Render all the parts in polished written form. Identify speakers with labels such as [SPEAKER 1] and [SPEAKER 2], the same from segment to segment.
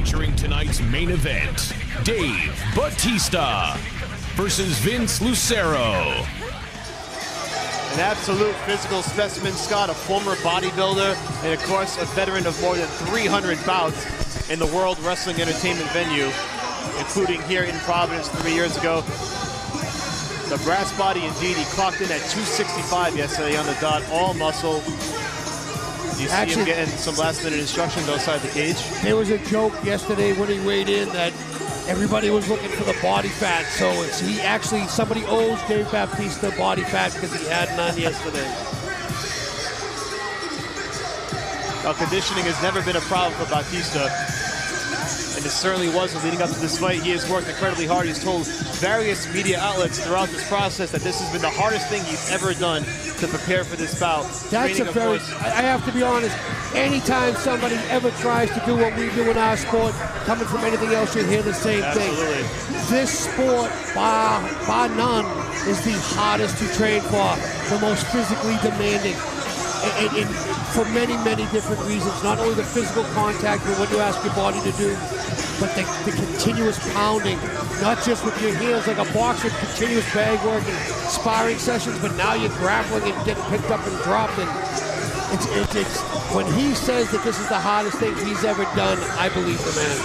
[SPEAKER 1] Featuring tonight's main event, Dave Bautista versus Vince Lucero.
[SPEAKER 2] An absolute physical specimen, Scott, a former bodybuilder, and of course a veteran of more than 300 bouts in the World Wrestling Entertainment venue, including here in Providence 3 years ago. The brass body indeed, he clocked in at 265 yesterday on the dot, all muscle. You see him getting some last minute instructions outside the cage.
[SPEAKER 3] There was a joke yesterday when he weighed in that everybody was looking for the body fat, so somebody owes Dave Bautista body fat because he had none yesterday.
[SPEAKER 2] Well, conditioning has never been a problem for Bautista, and it certainly wasn't leading up to this fight. He has worked incredibly hard. He's told various media outlets throughout this process that this has been the hardest thing he's ever done to prepare for this bout.
[SPEAKER 3] That's I have to be honest, anytime somebody ever tries to do what we do in our sport, coming from anything else, you hear the same thing. This sport, bar none, is the hardest to train for, the most physically demanding. And for many, many different reasons. Not only the physical contact and what you ask your body to do, but the continuous pounding, not just with your hands like a boxer, continuous bag work and sparring sessions, but now you're grappling and getting picked up and dropped. And it's when he says that this is the hardest thing he's ever done, I believe the man.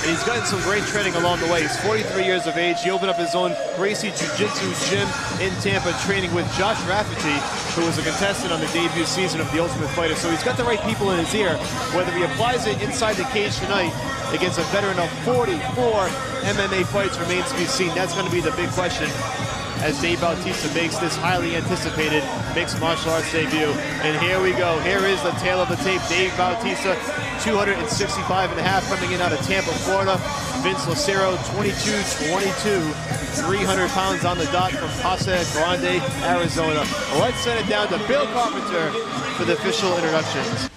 [SPEAKER 2] And he's gotten some great training along the way. He's 43 years of age. He opened up his own Gracie Jiu-Jitsu gym in Tampa, training with Josh Rafferty, who was a contestant on the debut season of The Ultimate Fighter. So he's got the right people in his ear. Whether he applies it inside the cage tonight against a veteran of 44 MMA fights remains to be seen. That's going to be the big question as Dave Bautista makes this highly anticipated mixed martial arts debut. And here we go. Here is the tail of the tape. Dave Bautista, 265.5, coming in out of Tampa, Florida. Vince Lucero, 22-22, 300 pounds on the dot from Casa Grande, Arizona. Let's send it down to Bill Carpenter for the official introductions.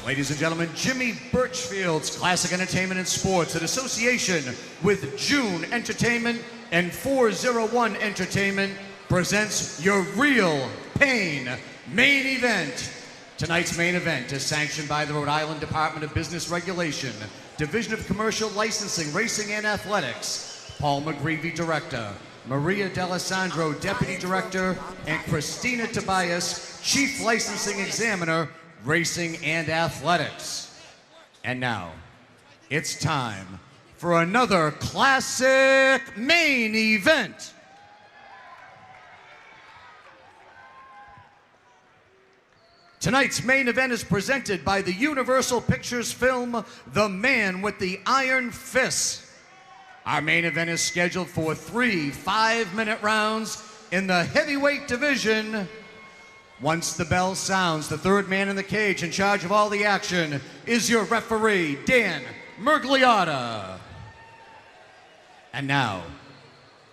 [SPEAKER 4] Ladies and gentlemen, Jimmy Birchfield's Classic Entertainment and Sports in association with June Entertainment and 401 Entertainment presents your Real Pain main event. Tonight's main event is sanctioned by the Rhode Island Department of Business Regulation, Division of Commercial Licensing, Racing and Athletics. Paul McGreevy, Director, Maria D'Alessandro, Deputy Director, and Christina Tobias, Chief Licensing Examiner, Racing and Athletics. And now, it's time for another classic main event. Tonight's main event is presented by the Universal Pictures film, The Man with the Iron Fist. Our main event is scheduled for 3 5-minute rounds in the heavyweight division. Once the bell sounds, the third man in the cage in charge of all the action is your referee, Dan Mergliotta. And now,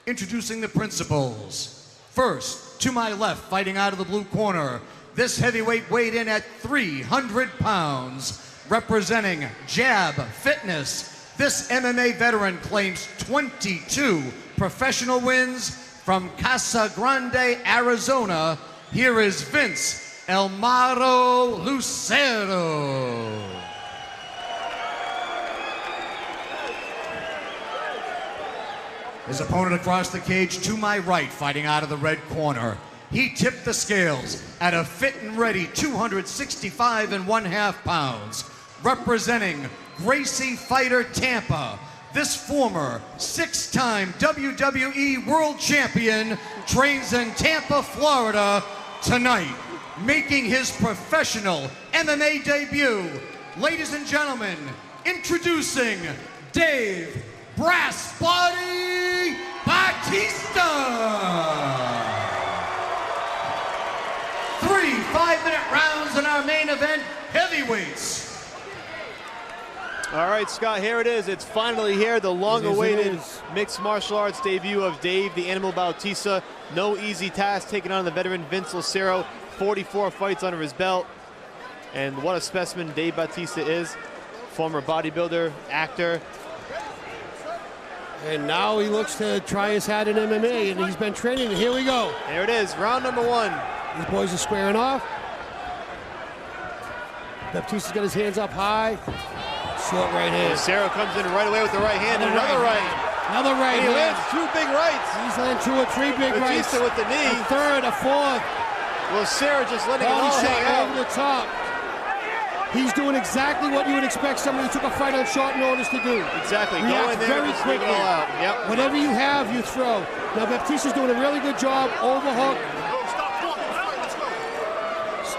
[SPEAKER 4] introducing the principals. First, to my left, fighting out of the blue corner, this heavyweight weighed in at 300 pounds, representing Jab Fitness. This MMA veteran claims 22 professional wins from Casa Grande, Arizona. Here is Vince El Maro Lucero. His opponent across the cage to my right, fighting out of the red corner. He tipped the scales at a fit and ready 265.5 pounds, representing Gracie Fighter Tampa. This former 6-time WWE World Champion trains in Tampa, Florida tonight, making his professional MMA debut. Ladies and gentlemen, introducing Dave Brass Body Bautista. 3 5-minute rounds in our main event, heavyweights.
[SPEAKER 2] All right, Scott, here it is. It's finally here, the long-awaited mixed martial arts debut of Dave the Animal Bautista. No easy task taking on the veteran Vince Lucero. 44 fights under his belt. And what a specimen Dave Bautista is. Former bodybuilder, actor.
[SPEAKER 3] And now he looks to try his hat in MMA, and he's been training, and here we go.
[SPEAKER 2] There it is, round number 1.
[SPEAKER 3] These boys are squaring off. Bautista's got his hands up high. Short right hand.
[SPEAKER 2] Lucero comes in right away with the right hand, and another right.
[SPEAKER 3] Another right
[SPEAKER 2] And he
[SPEAKER 3] hand.
[SPEAKER 2] lands 2 big rights.
[SPEAKER 3] He's landing 2 or 3 big rights.
[SPEAKER 2] Bautista with the knee.
[SPEAKER 3] A third, a fourth.
[SPEAKER 2] Lucero just letting it
[SPEAKER 3] Body
[SPEAKER 2] all hang
[SPEAKER 3] shot
[SPEAKER 2] out.
[SPEAKER 3] over the top. He's doing exactly what you would expect somebody who took a fight on short notice to do.
[SPEAKER 2] Exactly. Go
[SPEAKER 3] React
[SPEAKER 2] in there
[SPEAKER 3] very
[SPEAKER 2] and just leave it all
[SPEAKER 3] quickly.
[SPEAKER 2] out. Yep.
[SPEAKER 3] Whatever you have, you throw. Now Baptista's doing a really good job. Overhook.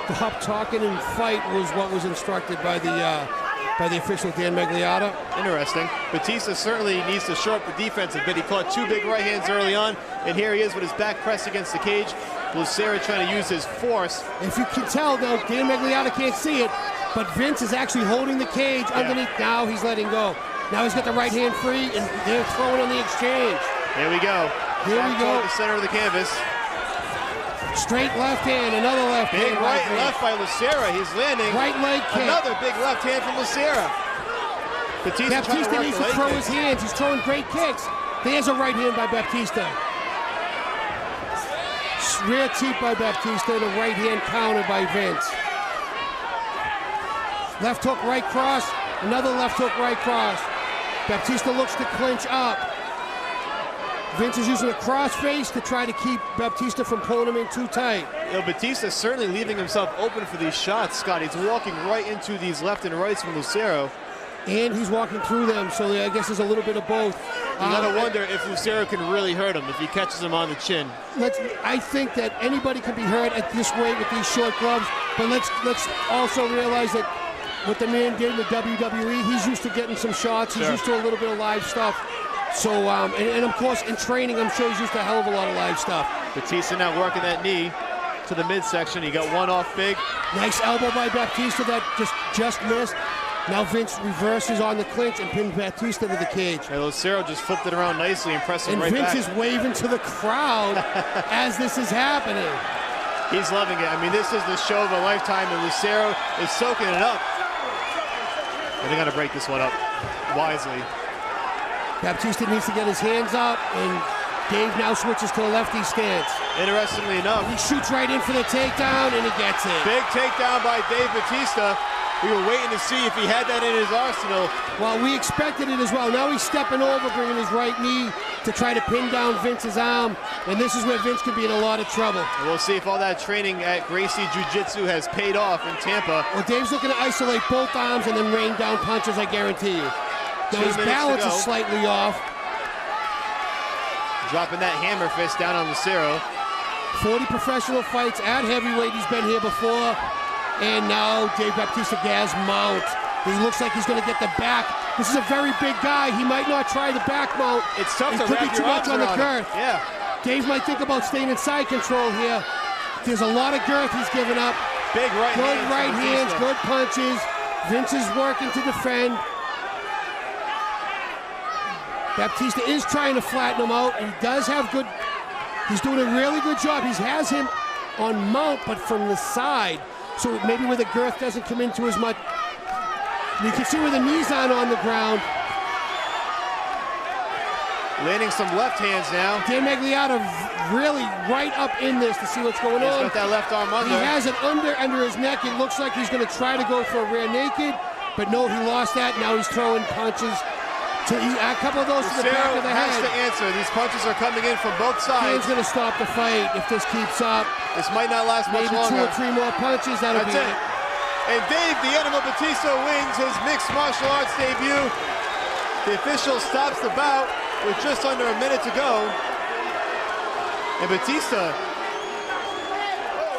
[SPEAKER 3] Stop talking and fight was what was instructed by the official Dan Magliata.
[SPEAKER 2] Interesting. Bautista certainly needs to shore up the defense a bit. He caught 2 big right hands early on, and here he is with his back pressed against the cage. Lucero trying to use his force.
[SPEAKER 3] If you can tell, though, Dan Magliata can't see it, but Vince is actually holding the cage underneath. Now he's letting go. Now he's got the right hand free, and they're throwing on the exchange.
[SPEAKER 2] Here we go.
[SPEAKER 3] Here we go.
[SPEAKER 2] The center of the canvas.
[SPEAKER 3] Straight left hand, another left
[SPEAKER 2] Big
[SPEAKER 3] hand.
[SPEAKER 2] right and left by Lucero. He's landing.
[SPEAKER 3] Right leg kick.
[SPEAKER 2] Another big left hand from Lucero.
[SPEAKER 3] Baptista needs to throw his hands. He's throwing great kicks. There's a right hand by Baptista. Rear teep by Baptista and a right hand counter by Vince. Left hook, right cross. Another left hook, right cross. Baptista looks to clinch up. Vince is using a crossface to try to keep Baptista from pulling him in too tight.
[SPEAKER 2] You know, Bautista's certainly leaving himself open for these shots, Scott. He's walking right into these left and rights from Lucero.
[SPEAKER 3] And he's walking through them, so I guess there's a little bit of both.
[SPEAKER 2] You gotta wonder if Lucero can really hurt him, if he catches him on the chin.
[SPEAKER 3] I think that anybody can be hurt at this weight with these short gloves, but let's also realize that what the man did in the WWE, he's used to getting some shots. He's used to a little bit of live stuff. So, and of course, in training, I'm sure he's used to a hell of a lot of live stuff.
[SPEAKER 2] Bautista now working that knee to the midsection. He got one off big.
[SPEAKER 3] Nice elbow by Bautista that just missed. Now Vince reverses on the clinch and pins Bautista to the cage.
[SPEAKER 2] And Lucero just flipped it around nicely and pressed him right
[SPEAKER 3] Vince
[SPEAKER 2] back.
[SPEAKER 3] is waving to the crowd as this is happening.
[SPEAKER 2] He's loving it. I mean, this is the show of a lifetime, and Lucero is soaking it up. And they got to break this one up wisely.
[SPEAKER 3] Baptista needs to get his hands up, and Dave now switches to the lefty stance.
[SPEAKER 2] Interestingly enough,
[SPEAKER 3] he shoots right in for the takedown, and he gets it.
[SPEAKER 2] Big takedown by Dave Bautista. We were waiting to see if he had that in his arsenal.
[SPEAKER 3] Well, we expected it as well. Now he's stepping over, bringing his right knee to try to pin down Vince's arm, and this is where Vince could be in a lot of trouble.
[SPEAKER 2] And we'll see if all that training at Gracie Jiu-Jitsu has paid off in Tampa.
[SPEAKER 3] Well, Dave's looking to isolate both arms and then rain down punches, I guarantee you. Now his balance is slightly off.
[SPEAKER 2] Dropping that hammer fist down on Lucero.
[SPEAKER 3] 40 professional fights at heavyweight. He's been here before. And now Dave Bautista gas mount. He looks like he's going to get the back. This is a very big guy. He might not try the back mount.
[SPEAKER 2] It's tough to
[SPEAKER 3] could be
[SPEAKER 2] wrap
[SPEAKER 3] too
[SPEAKER 2] your
[SPEAKER 3] much
[SPEAKER 2] arms
[SPEAKER 3] on the
[SPEAKER 2] around
[SPEAKER 3] girth.
[SPEAKER 2] it. Yeah.
[SPEAKER 3] Dave might think about staying in side control here. There's a lot of girth he's giving up.
[SPEAKER 2] Big right hands.
[SPEAKER 3] Good right hands, good punches. Vince is working to defend. Baptista is trying to flatten him out. He does have good, he's doing a really good job. He has him on mount, but from the side. So maybe where the girth doesn't come into as much. You can see where the knees aren't on the ground.
[SPEAKER 2] Landing some left hands now.
[SPEAKER 3] Dan Magliata really right up in this to see what's going on.
[SPEAKER 2] He's got that left arm under.
[SPEAKER 3] He has it under his neck. It looks like he's going to try to go for a rear naked, but no, he lost that. Now he's throwing punches. A couple of those to the back of the head.
[SPEAKER 2] Has to answer. These punches are coming in from both sides.
[SPEAKER 3] Dan's going to stop the fight if this keeps up.
[SPEAKER 2] This might not last much longer.
[SPEAKER 3] Maybe 2 or 3 more punches. That'll be it.
[SPEAKER 2] And Dave the Animal Bautista wins his mixed martial arts debut. The official stops the bout with just under a minute to go. And Bautista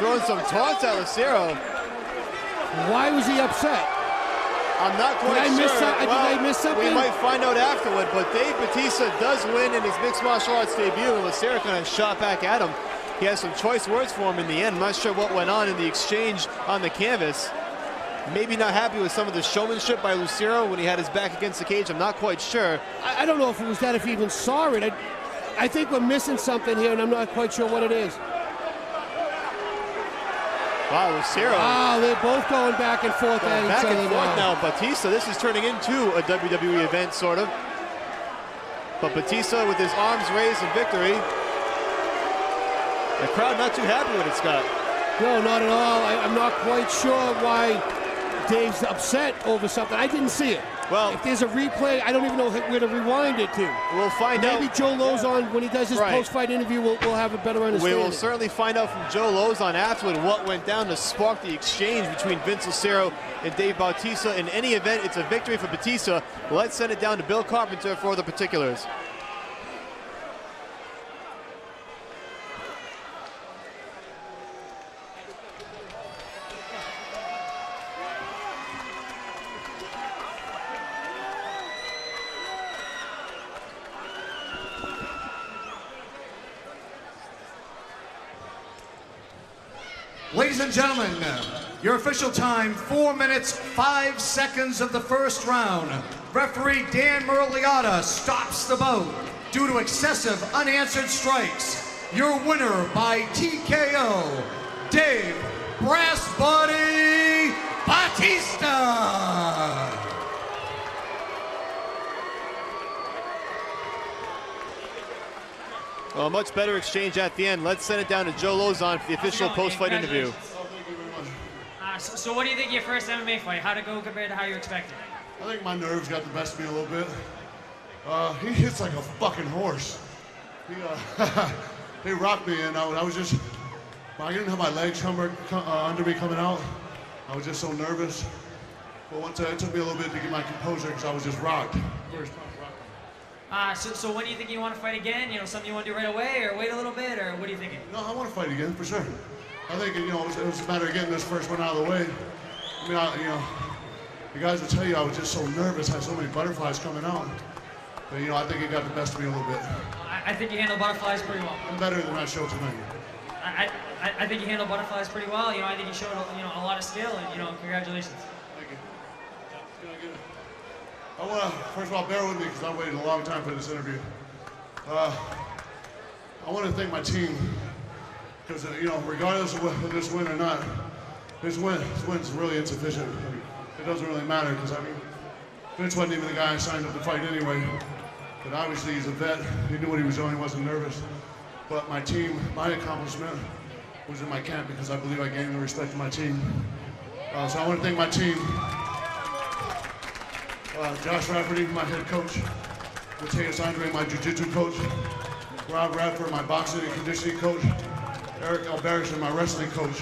[SPEAKER 2] throwing some taunts at Lucero.
[SPEAKER 3] Why was he upset?
[SPEAKER 2] I'm not quite sure.
[SPEAKER 3] Did I miss something?
[SPEAKER 2] We might find out afterward, but Dave Bautista does win in his mixed martial arts debut, and Lucero kind of shot back at him. He has some choice words for him in the end. I'm not sure what went on in the exchange on the canvas. Maybe not happy with some of the showmanship by Lucero when he had his back against the cage. I'm not quite sure.
[SPEAKER 3] I don't know if it was that, if he even saw it. I think we're missing something here, and I'm not quite sure what it is.
[SPEAKER 2] Wow, Lucero.
[SPEAKER 3] Wow, they're both going back and forth at each other
[SPEAKER 2] now. Bautista, this is turning into a WWE event, sort of. But Bautista with his arms raised in victory. The crowd not too happy with it, Scott.
[SPEAKER 3] No, not at all. I'm not quite sure why Dave's upset over something. I didn't see it.
[SPEAKER 2] Well,
[SPEAKER 3] if there's a replay, I don't even know where to rewind it to.
[SPEAKER 2] We'll find out.
[SPEAKER 3] Maybe Joe Lozon, when he does his post-fight interview, we'll have a better understanding.
[SPEAKER 2] We will certainly find out from Joe Lozon afterward what went down to spark the exchange between Vince Lucero and Dave Bautista. In any event, it's a victory for Bautista. Let's send it down to Bill Carpenter for the particulars.
[SPEAKER 4] Ladies and gentlemen, your official time, 4 minutes, 5 seconds of the first round. Referee Dan Merliata stops the bout due to excessive unanswered strikes. Your winner by TKO, Dave Brass Body Bautista.
[SPEAKER 2] Well, a much better exchange at the end. Let's send it down to Joe Lozon for the official post-fight interview.
[SPEAKER 5] So what do you think of your first MMA fight? How'd it go compared to how you expected?
[SPEAKER 6] I think my nerves got the best of me a little bit. He hits like a fucking horse. He rocked me, and I was just, I didn't have my legs under me coming out. I was just so nervous. But once it took me a little bit to get my composure because I was just rocked. First punch rocked.
[SPEAKER 5] So when do you think you want to fight again? You know, something you want to do right away, or wait a little bit, or what are you thinking?
[SPEAKER 6] No, I want to fight again for sure. I think it was a matter of getting this first one out of the way. I mean, the guys will tell you I was just so nervous, had so many butterflies coming out. But I think it got the best of me a little bit.
[SPEAKER 5] I think you handle butterflies pretty well.
[SPEAKER 6] I'm better than I showed tonight.
[SPEAKER 5] I think you handle butterflies pretty well. I think you showed a lot of skill, and congratulations.
[SPEAKER 6] Thank you. I want to, first of all, bear with me because I waited a long time for this interview. I want to thank my team because, regardless of this win or not, this win's really insufficient. It doesn't really matter because, Vince wasn't even the guy I signed up to fight anyway. But obviously he's a vet. He knew what he was doing. He wasn't nervous. But my team, my accomplishment was in my camp because I believe I gained the respect of my team. So I want to thank my team. Josh Rafferty, my head coach. Mateus Andre, my jiu-jitsu coach. Rob Radford, my boxing and conditioning coach. Eric Alberison, my wrestling coach.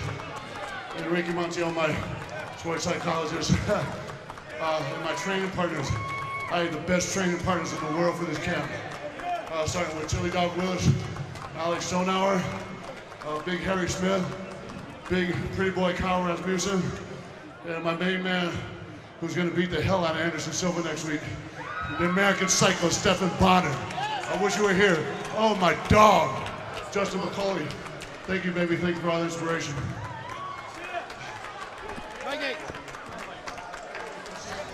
[SPEAKER 6] And Ricky Montiel, my sports psychologist. And my training partners. I had the best training partners in the world for this camp. Starting with Chili Dog Willis, Alex Stonauer, Big Harry Smith, Big Pretty Boy Kyle Rasmussen, and my main man, who's going to beat the hell out of Anderson Silva next week, the American Psycho, Stephen Bonner. I wish you were here. Oh, my dog, Justin McCauley. Thank you, baby. Thank you for all the inspiration.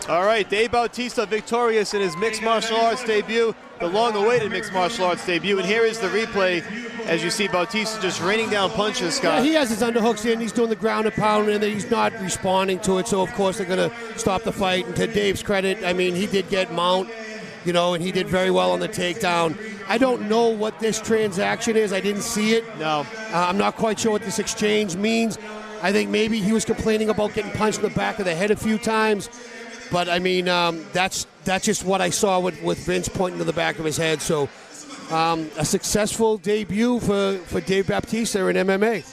[SPEAKER 2] All right, Dave Bautista victorious in his mixed martial arts debut, the long-awaited mixed martial arts debut. And here is the replay as you see Bautista just raining down punches, Scott.
[SPEAKER 3] Yeah, he has his underhooks in. He's doing the ground and pound, and he's not responding to it. So, of course, they're going to stop the fight. And to Dave's credit, he did get mount, and he did very well on the takedown. I don't know what this transaction is. I didn't see it.
[SPEAKER 2] No.
[SPEAKER 3] I'm not quite sure what this exchange means. I think maybe he was complaining about getting punched in the back of the head a few times. But, that's just what I saw with Vince pointing to the back of his head. So a successful debut for Dave Bautista in MMA.